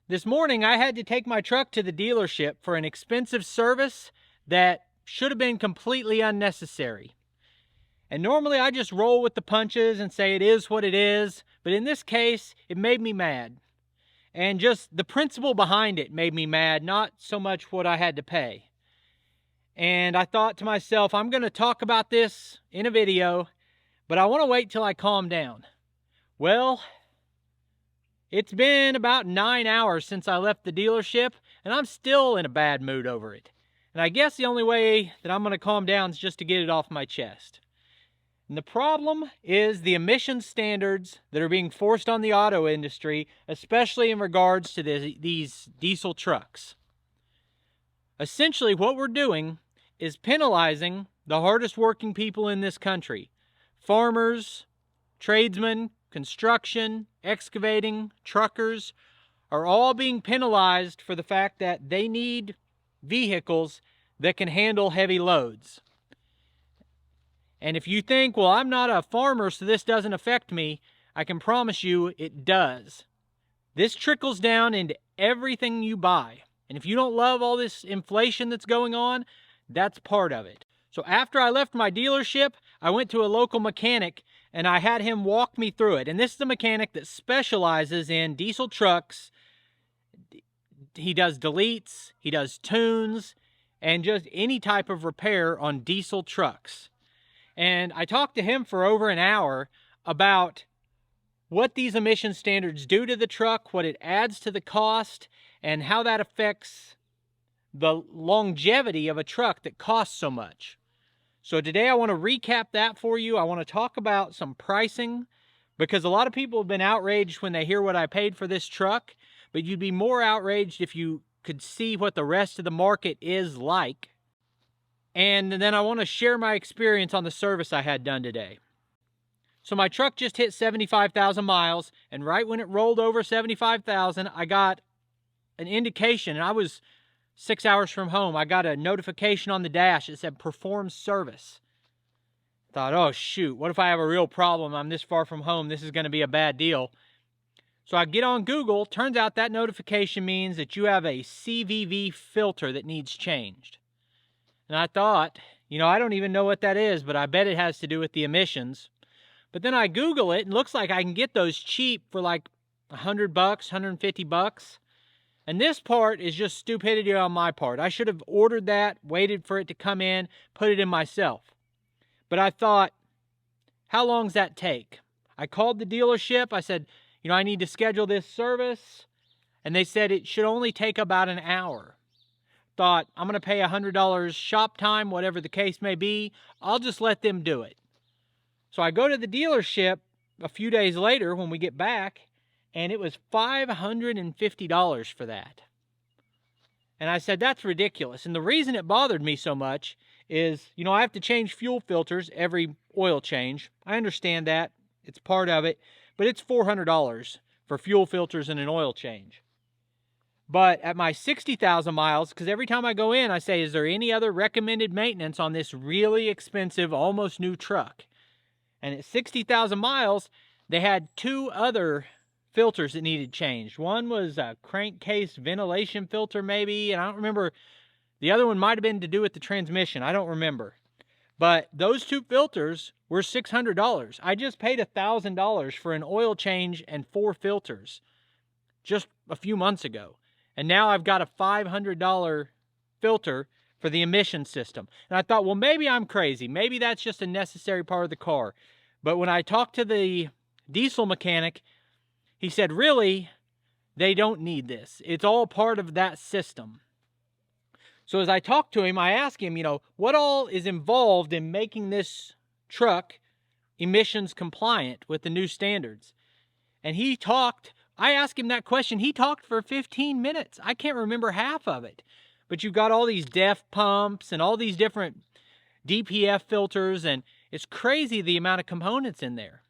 This morning I had to take my truck to the dealership for an expensive service that should have been completely unnecessary. And normally I just roll with the punches and say it is what it is, but in this case it made me mad. And just the principle behind it made me mad, not so much what I had to pay. And I thought to myself, I'm going to talk about this in a video, but I want to wait till I calm down. Well, it's been about 9 hours since I left the dealership, and I'm still in a bad mood over it. And I guess the only way that I'm going to calm down is just to get it off my chest. And the problem is the emission standards that are being forced on the auto industry, especially in regards to these diesel trucks. Essentially, what we're doing is penalizing the hardest working people in this country. Farmers, tradesmen, construction, excavating, truckers are all being penalized for the fact that they need vehicles that can handle heavy loads. And if you think, well, I'm not a farmer, so this doesn't affect me, I can promise you it does. This trickles down into everything you buy. And if you don't love all this inflation that's going on, that's part of it. So after I left my dealership, I went to a local mechanic and I had him walk me through it. And this is a mechanic that specializes in diesel trucks. He does deletes, he does tunes, and just any type of repair on diesel trucks. And I talked to him for over an hour about what these emission standards do to the truck, what it adds to the cost, and how that affects the longevity of a truck that costs so much. So today I want to recap that for you. I want to talk about some pricing, because a lot of people have been outraged when they hear what I paid for this truck, but you'd be more outraged if you could see what the rest of the market is like. And then I want to share my experience on the service I had done today. So my truck just hit 75,000 miles, and right when it rolled over 75,000, I got an indication, and I was 6 hours from home. I got a notification on the dash that said perform service. I thought, oh shoot, what if I have a real problem? I'm this far from home. This is going to be a bad deal. So I get on Google. Turns out that notification means that you have a CVV filter that needs changed. And I thought, I don't even know what that is, but I bet it has to do with the emissions. But then I Google it, and it looks like I can get those cheap for like $100, $150. And this part is just stupidity on my part. I should have ordered that, waited for it to come in, put it in myself. But I thought, how long does that take? I called the dealership. I said, I need to schedule this service. And they said it should only take about an hour. Thought, I'm going to pay $100 shop time, whatever the case may be. I'll just let them do it. So I go to the dealership a few days later when we get back, and it was $550 for that. And I said, that's ridiculous. And the reason it bothered me so much is, I have to change fuel filters every oil change. I understand that. It's part of it. But it's $400 for fuel filters and an oil change. But at my 60,000 miles, because every time I go in, I say, is there any other recommended maintenance on this really expensive, almost new truck? And at 60,000 miles, they had 2 other filters that needed changed. One was a crankcase ventilation filter maybe, and I don't remember. The other one might have been to do with the transmission. I don't remember. But those 2 filters were $600. I just paid $1,000 for an oil change and 4 filters just a few months ago. And now I've got a $500 filter for the emission system. And I thought, well, maybe I'm crazy. Maybe that's just a necessary part of the car. But when I talked to the diesel mechanic, he said, really, they don't need this. It's all part of that system. So as I talked to him, I asked him, what all is involved in making this truck emissions compliant with the new standards? And I asked him that question. He talked for 15 minutes. I can't remember half of it. But you've got all these DEF pumps and all these different DPF filters, and it's crazy the amount of components in there.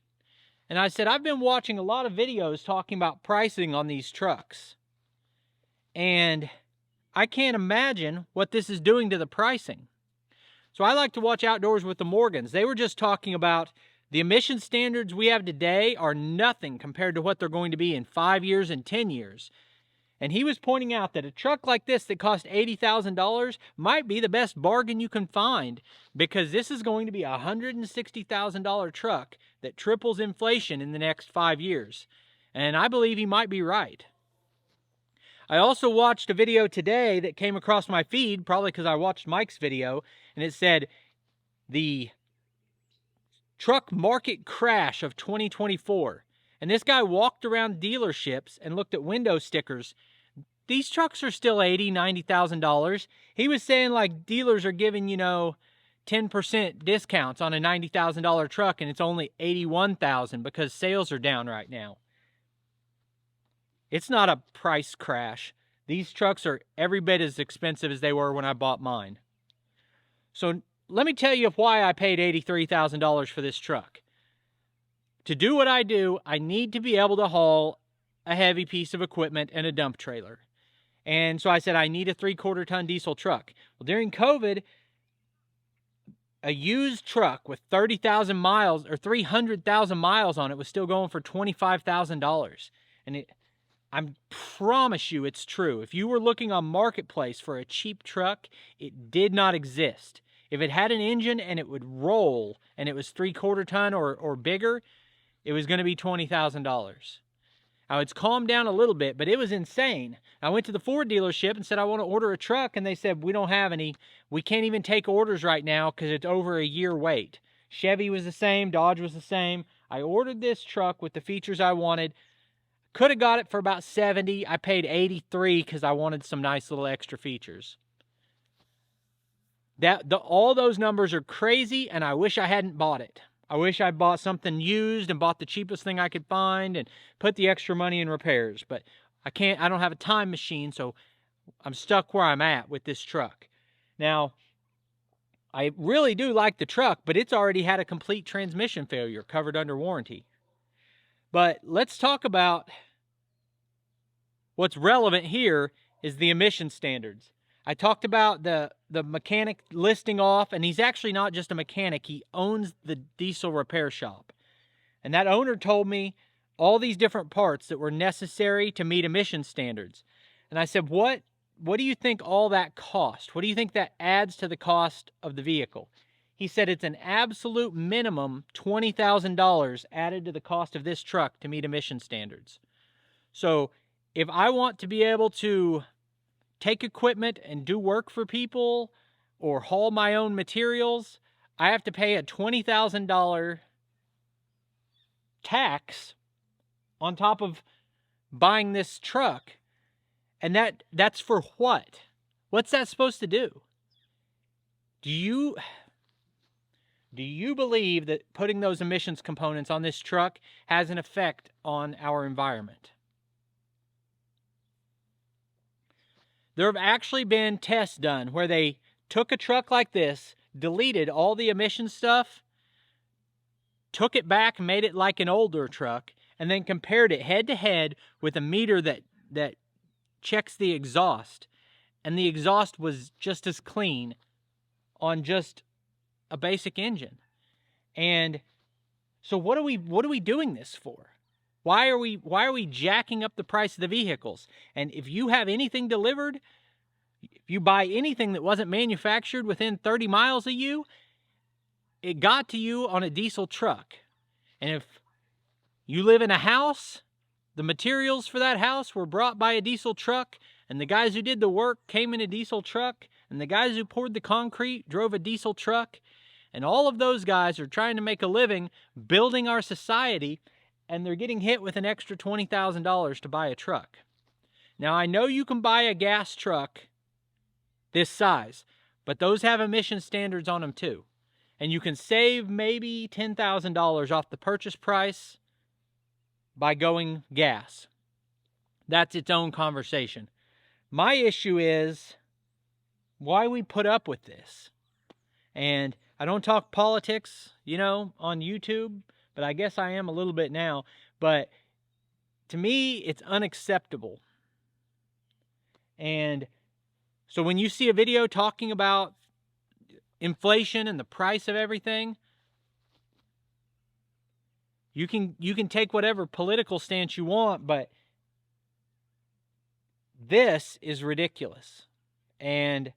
And I said, I've been watching a lot of videos talking about pricing on these trucks. And I can't imagine what this is doing to the pricing. So I like to watch Outdoors with the Morgans. They were just talking about the emission standards we have today are nothing compared to what they're going to be in 5 years and 10 years. And he was pointing out that a truck like this that cost $80,000 might be the best bargain you can find, because this is going to be a $160,000 truck that triples inflation in the next 5 years. And I believe he might be right. I also watched a video today that came across my feed, probably because I watched Mike's video, and it said the truck market crash of 2024. And this guy walked around dealerships and looked at window stickers. These trucks are still $80,000, $90,000. He was saying like dealers are giving, 10% discounts on a $90,000 truck, and it's only $81,000 because sales are down right now. It's not a price crash. These trucks are every bit as expensive as they were when I bought mine. So let me tell you why I paid $83,000 for this truck. To do what I do, I need to be able to haul a heavy piece of equipment and a dump trailer. And so I said, I need a 3/4 ton diesel truck. Well, during COVID, a used truck with 30,000 miles or 300,000 miles on it was still going for $25,000. And I promise you it's true. If you were looking on Marketplace for a cheap truck, it did not exist. If it had an engine and it would roll and it was 3/4 ton or bigger, it was going to be $20,000. Now, it's calmed down a little bit, but it was insane. I went to the Ford dealership and said, I want to order a truck, and they said, we don't have any. We can't even take orders right now because it's over a year wait. Chevy was the same. Dodge was the same. I ordered this truck with the features I wanted. Could have got it for about $70. I paid $83 because I wanted some nice little extra features. All those numbers are crazy, and I wish I hadn't bought it. I wish I bought something used and bought the cheapest thing I could find and put the extra money in repairs. But I don't have a time machine, so I'm stuck where I'm at with this truck. Now, I really do like the truck, but it's already had a complete transmission failure covered under warranty. But let's talk about what's relevant here is the emission standards. I talked about the mechanic listing off, and he's actually not just a mechanic. He owns the diesel repair shop. And that owner told me all these different parts that were necessary to meet emission standards. And I said, what do you think all that cost? What do you think that adds to the cost of the vehicle? He said it's an absolute minimum $20,000 added to the cost of this truck to meet emission standards. So if I want to be able to take equipment and do work for people or haul my own materials, I have to pay a $20,000 tax on top of buying this truck. And that's for what? What's that supposed to do? Do you believe that putting those emissions components on this truck has an effect on our environment? There have actually been tests done where they took a truck like this, deleted all the emission stuff, took it back and made it like an older truck, and then compared it head to head with a meter that checks the exhaust. And the exhaust was just as clean on just a basic engine. And so what are we doing this for? Why are we jacking up the price of the vehicles? And if you have anything delivered, if you buy anything that wasn't manufactured within 30 miles of you, it got to you on a diesel truck. And if you live in a house, the materials for that house were brought by a diesel truck, and the guys who did the work came in a diesel truck, and the guys who poured the concrete drove a diesel truck, and all of those guys are trying to make a living building our society, and they're getting hit with an extra $20,000 to buy a truck. Now, I know you can buy a gas truck this size, but those have emission standards on them too. And you can save maybe $10,000 off the purchase price by going gas. That's its own conversation. My issue is why we put up with this. And I don't talk politics, on YouTube, but I guess I am a little bit now. But to me, it's unacceptable. And so when you see a video talking about inflation and the price of everything, you can take whatever political stance you want, but this is ridiculous. And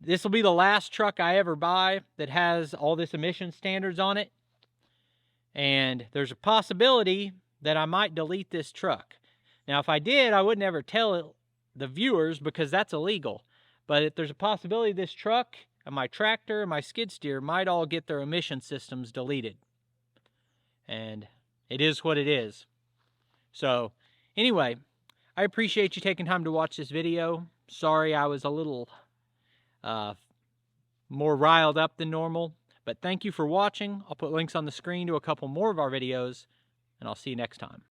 this will be the last truck I ever buy that has all this emission standards on it. And there's a possibility that I might delete this truck. Now, if I did, I would never tell the viewers because that's illegal. But if there's a possibility this truck and my tractor and my skid steer might all get their emission systems deleted. And it is what it is. So, anyway, I appreciate you taking time to watch this video. Sorry I was a little more riled up than normal. But thank you for watching. I'll put links on the screen to a couple more of our videos, and I'll see you next time.